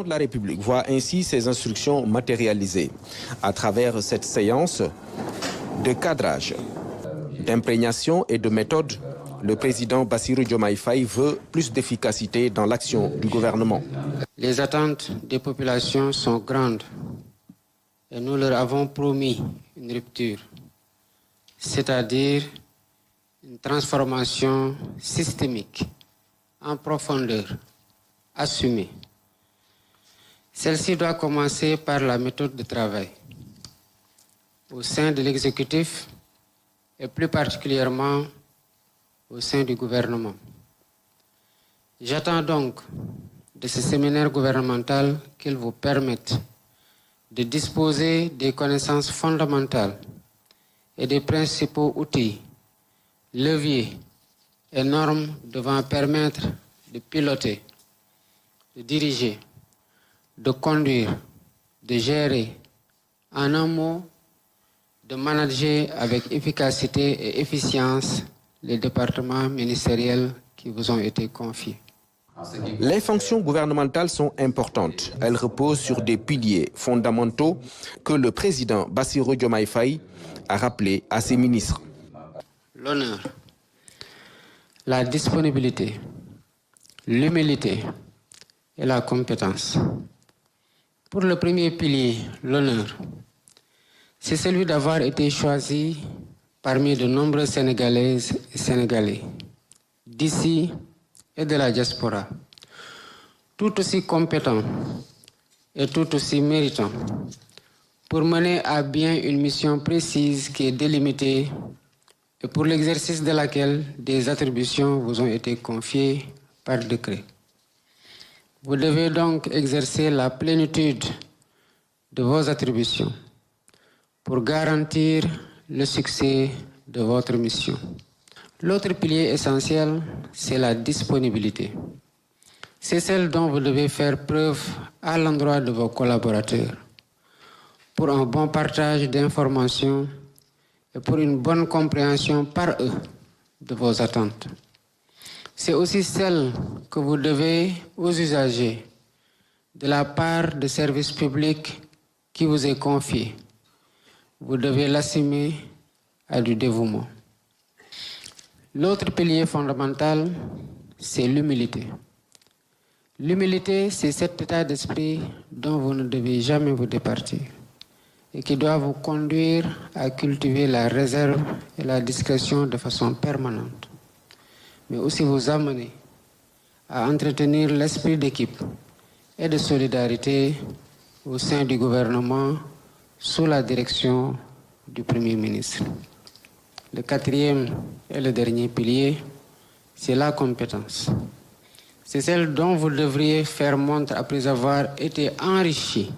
La République voit ainsi ses instructions matérialisées à travers cette séance de cadrage, d'imprégnation et de méthode. Le président Bassirou Diomaye Faye veut plus d'efficacité dans l'action du gouvernement. Les attentes des populations sont grandes et nous leur avons promis une rupture, c'est-à-dire une transformation systémique, en profondeur, assumée. Celle-ci doit commencer par la méthode de travail. Au sein de l'exécutif et plus particulièrement au sein du gouvernement. J'attends donc de ce séminaire gouvernemental qu'il vous permette de disposer des connaissances fondamentales et des principaux outils, leviers et normes devant permettre de piloter, de diriger, de conduire, de gérer, en un mot, de manager avec efficacité et efficience les départements ministériels qui vous ont été confiés. Les fonctions gouvernementales sont importantes. Elles reposent sur des piliers fondamentaux que le président Bassirou Diomaye Faye a rappelés à ses ministres. L'honneur, la disponibilité, l'humilité et la compétence. Pour le premier pilier, l'honneur, c'est celui d'avoir été choisi parmi de nombreux Sénégalaises et Sénégalais, d'ici et de la diaspora, tout aussi compétents et tout aussi méritants pour mener à bien une mission précise qui est délimitée et pour l'exercice de laquelle des attributions vous ont été confiées par décret. Vous devez donc exercer la plénitude de vos attributions pour garantir le succès de votre mission. L'autre pilier essentiel, c'est la disponibilité. C'est celle dont vous devez faire preuve à l'endroit de vos collaborateurs pour un bon partage d'informations et pour une bonne compréhension par eux de vos attentes. C'est aussi celle que vous devez aux usagers de la part de services publics qui vous est confié. Vous devez l'assumer à du dévouement. L'autre pilier fondamental, c'est l'humilité. L'humilité, c'est cet état d'esprit dont vous ne devez jamais vous départir et qui doit vous conduire à cultiver la réserve et la discrétion de façon permanente, mais aussi vous amener à entretenir l'esprit d'équipe et de solidarité au sein du gouvernement sous la direction du Premier ministre. Le quatrième et le dernier pilier, c'est la compétence. C'est celle dont vous devriez faire montre après avoir été enrichi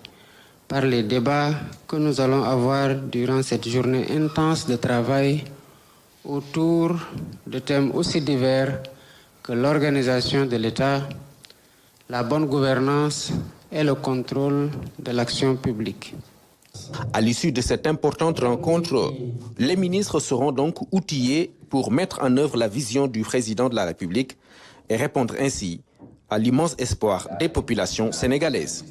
par les débats que nous allons avoir durant cette journée intense de travail autour de thèmes aussi divers que l'organisation de l'État, la bonne gouvernance et le contrôle de l'action publique. À l'issue de cette importante rencontre, les ministres seront donc outillés pour mettre en œuvre la vision du président de la République et répondre ainsi à l'immense espoir des populations sénégalaises.